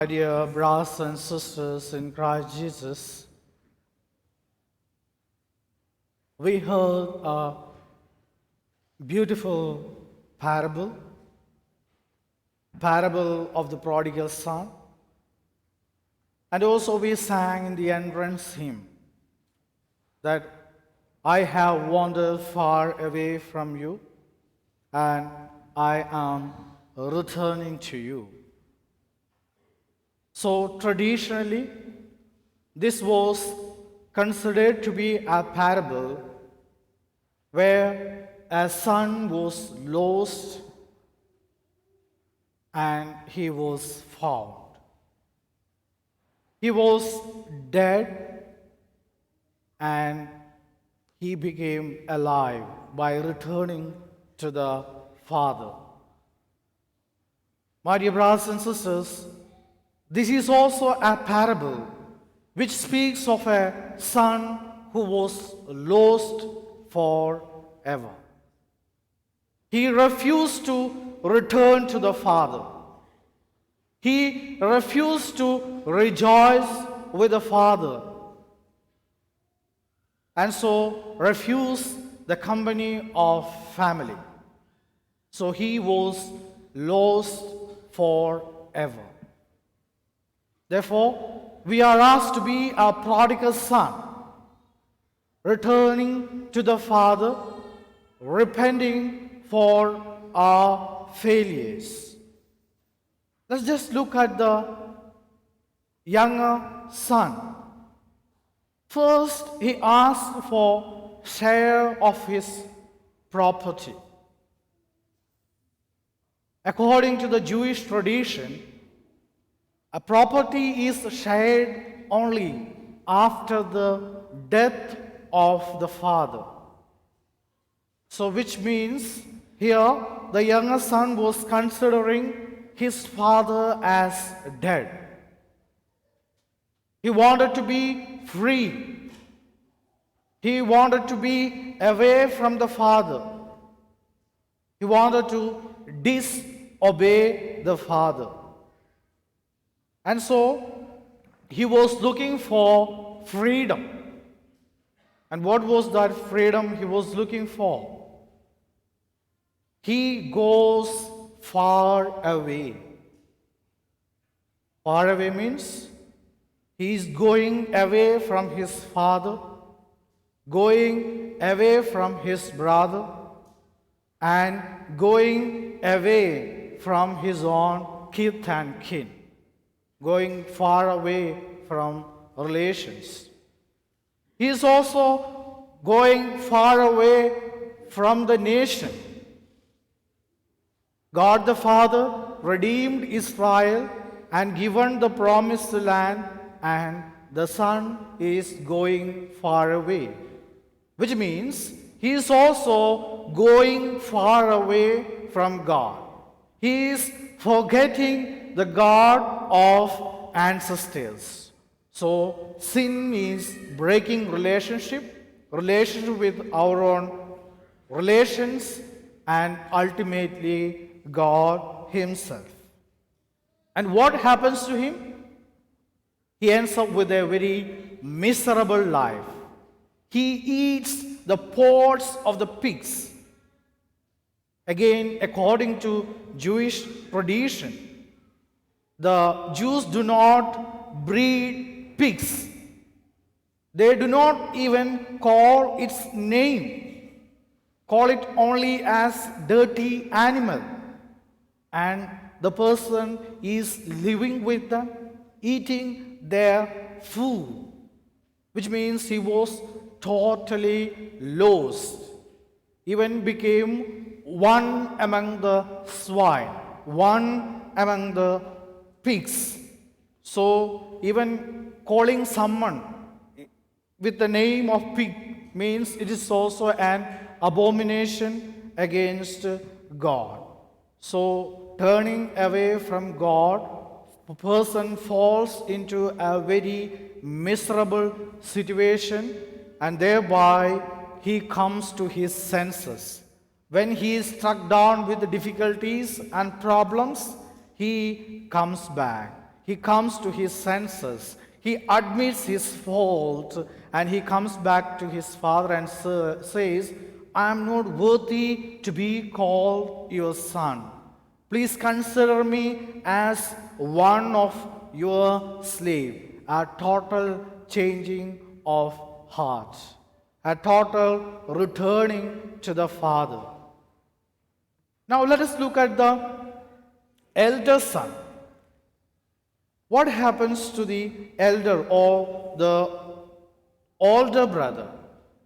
My dear brothers and sisters in Christ Jesus, we heard a beautiful parable of the prodigal son, and also we sang in the entrance hymn that I have wandered far away from you and I am returning to you. So traditionally, this was considered to be a parable where a son was lost and he was found. He was dead and he became alive by returning to the Father. My dear brothers and sisters, this is also a parable which speaks of a son who was lost forever. He refused to return to the Father. He refused to rejoice with the Father, and so refused the company of family. So he was lost forever. Therefore, we are asked to be a prodigal son, returning to the Father, repenting for our failures. Let's just look at the younger son. First, he asked for share of his property. According to the Jewish tradition, a property is shared only after the death of the father. So which means here the younger son was considering his father as dead. He wanted to be free. He wanted to be away from the father. He wanted to disobey the father. And so he was looking for freedom. And what was that freedom he was looking for? He goes far away. Far away means he is going away from his father, going away from his brother, and going away from his own kith and kin, going far away from relations. He is also going far away from the nation. God the Father redeemed Israel and given the promised land, and the Son is going far away, which means he is also going far away from God. He is forgetting the God of ancestors. So sin is breaking relationship with our own relations, and ultimately God himself. And what happens to him? He ends up with a very miserable life. He eats the pods of the pigs. Again, according to Jewish tradition, the Jews do not breed pigs. They do not even call its name. Call it only as dirty animal. And the person is living with them, eating their food, which means he was totally lost. Even became one among the swine, one among the pigs. So even calling someone with the name of pig means it is also an abomination against God. So turning away from God, a person falls into a very miserable situation, and thereby he comes to his senses. When he is struck down with difficulties and problems, he comes back. he comes to his senses. He admits his fault and he comes back to his father and says, I am not worthy to be called your son. Please consider me as one of your slave. A total changing of heart. A total returning to the Father. Now let us look at the elder son. What happens to the elder or the older brother?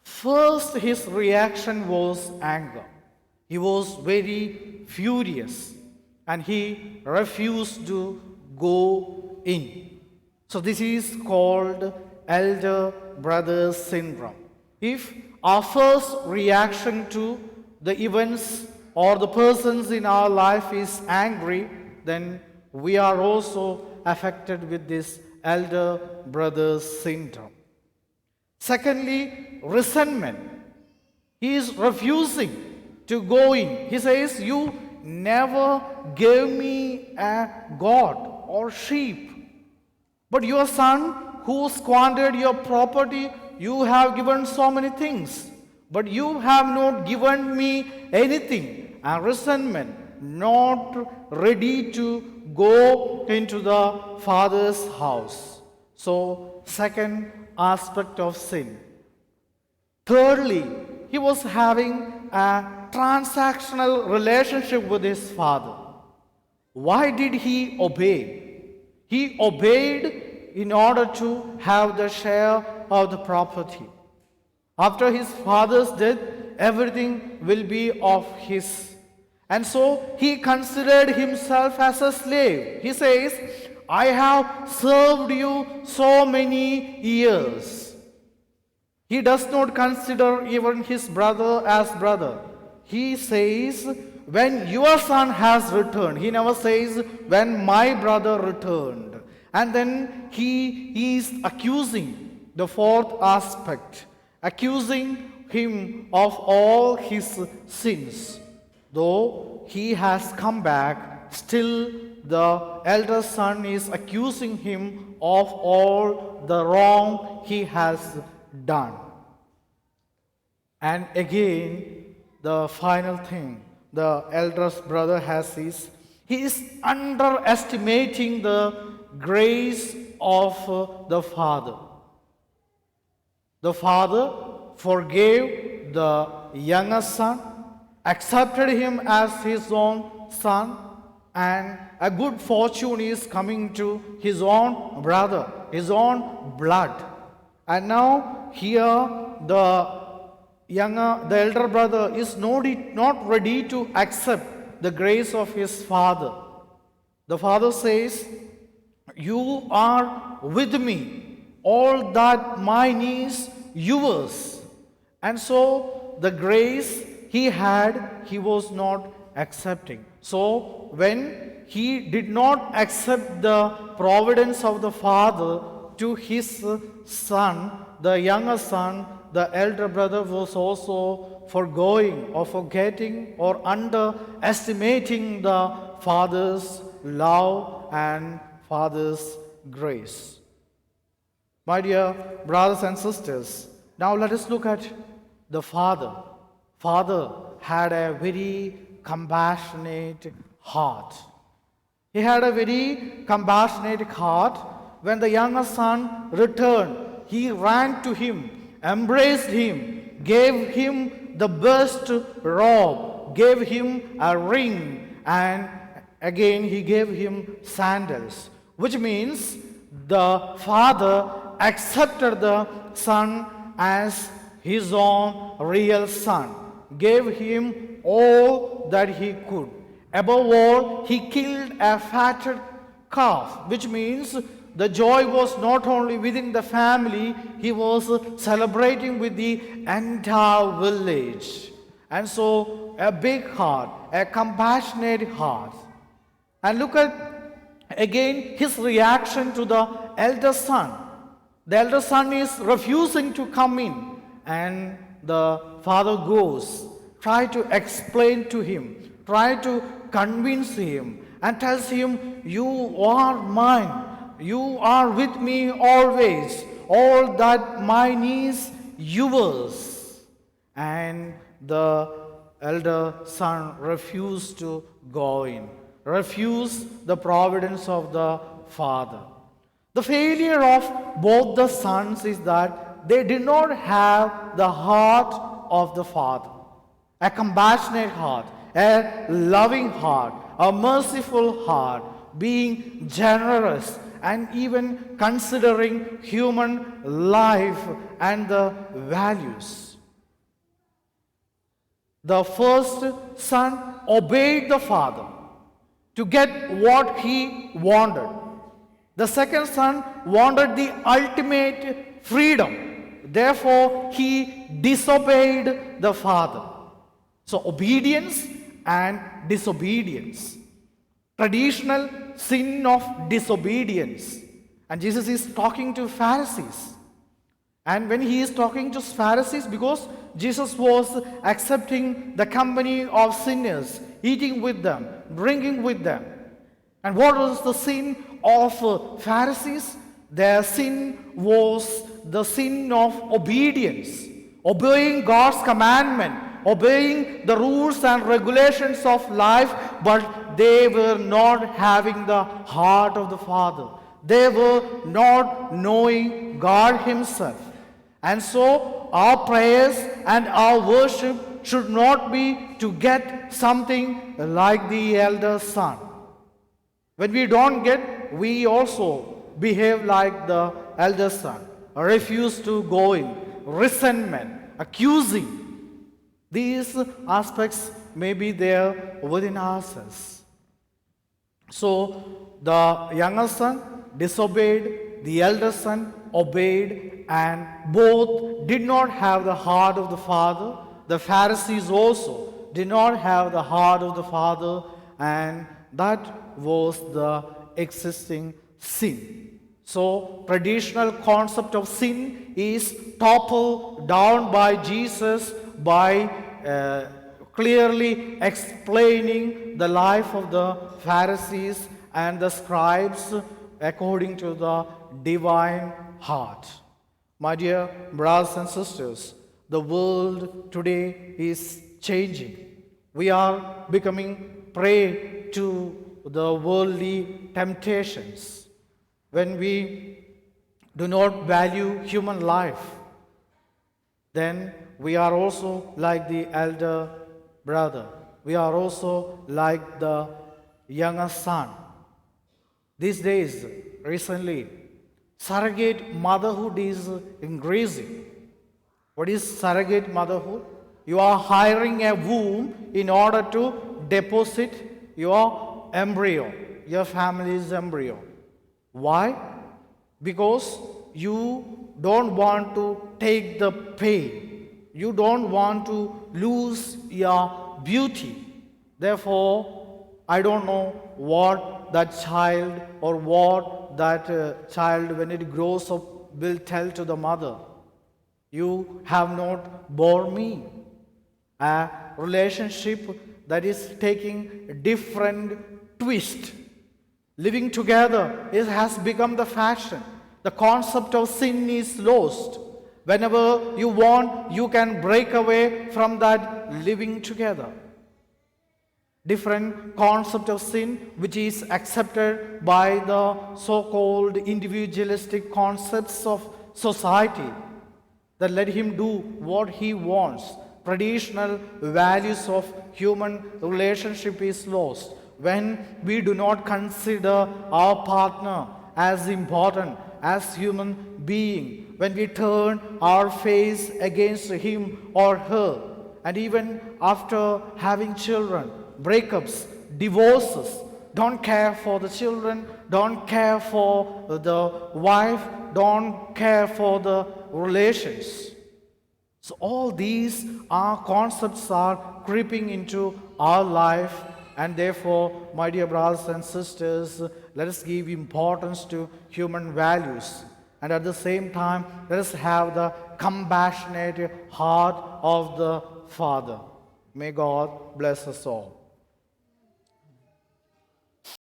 First, his reaction was anger. He was very furious and he refused to go in. So this is called elder brother syndrome. If our first reaction to the events or the persons in our life is angry, then we are also affected with this elder brother syndrome. Secondly, resentment. He is refusing to go in. He says, you never gave me a goat or sheep, but your son who squandered your property, you have given so many things, but you have not given me anything. And resentment, not ready to go into the Father's house. So, second aspect of sin. Thirdly, he was having a transactional relationship with his father. Why did he obey? He obeyed in order to have the share of the property. After his father's death, everything will be of his. And so he considered himself as a slave. He says, I have served you so many years. He does not consider even his brother as brother. He says, when your son has returned. He never says, when my brother returned. And then he is accusing the fourth aspect, accusing him of all his sins. Though he has come back, still the elder son is accusing him of all the wrong he has done. And again, the final thing the eldest brother has is, he is underestimating the grace of the father. The father forgave the younger son, accepted him as his own son, and a good fortune is coming to his own brother, his own blood. And now here the elder brother is not ready to accept the grace of his father. The father says, you are with me, all that mine is yours. And so the grace he had, he was not accepting. So when he did not accept the providence of the father to his son, the younger son, the elder brother was also forgoing or forgetting or underestimating the father's love and father's grace. My dear brothers and sisters, now let us look at the father. Father had a very compassionate heart. He had a very compassionate heart. When the younger son returned, he ran to him, embraced him, gave him the best robe, gave him a ring, and again he gave him sandals, which means the father accepted the son as his own real son, gave him all that he could. Above all, he killed a fatted calf, which means the joy was not only within the family, he was celebrating with the entire village. And so, a big heart, a compassionate heart. And look at, again, his reaction to the elder son. The elder son is refusing to come in. And the father goes, try to explain to him, try to convince him. and tells him, "You are mine. You are with me always. All that mine is yours." And the elder son refused to go in, refused the providence of the father. The failure of both the sons is that they did not have the heart of the father, a compassionate heart, a loving heart, a merciful heart, being generous and even considering human life and the values. The first son obeyed the father to get what he wanted. The second son wanted the ultimate freedom. Therefore, he disobeyed the father. So, obedience and disobedience. Traditional sin of disobedience. And Jesus is talking to Pharisees. And when he is talking to Pharisees, because Jesus was accepting the company of sinners, eating with them, drinking with them. And what was the sin of Pharisees? Their sin was the sin of obedience, obeying God's commandment, obeying the rules and regulations of life, but they were not having the heart of the Father. They were not knowing God Himself. And so our prayers and our worship should not be to get something like the elder son. When we don't get, we also behave like the elder son, refuse to go in, resentment, accusing. These aspects may be there within ourselves. So the younger son disobeyed, the elder son obeyed, and both did not have the heart of the Father. The Pharisees also did not have the heart of the Father, and that was the existing sin. So, traditional concept of sin is toppled down by Jesus by clearly explaining the life of the Pharisees and the scribes according to the divine heart. My dear brothers and sisters, the world today is changing. We are becoming prey to the worldly temptations. When we do not value human life, then we are also like the elder brother. We are also like the younger son. These days, recently, surrogate motherhood is increasing. What is surrogate motherhood? You are hiring a womb in order to deposit your embryo, your family's embryo. Why? Because you don't want to take the pain. You don't want to lose your beauty. Therefore, I don't know what that child or what that child, when it grows up, will tell to the mother. You have not borne me. A relationship that is taking a different twist. Living together has become the fashion. The concept of sin is lost. Whenever you want, you can break away from that living together. Different concept of sin which is accepted by the so-called individualistic concepts of society, that let him do what he wants. Traditional values of human relationship is lost when we do not consider our partner as important as human being, when we turn our face against him or her, and even after having children, breakups, divorces, don't care for the children, don't care for the wife, don't care for the relations. So all these concepts are creeping into our life, and therefore, my dear brothers and sisters, let us give importance to human values, and at the same time, let us have the compassionate heart of the Father. May God bless us all.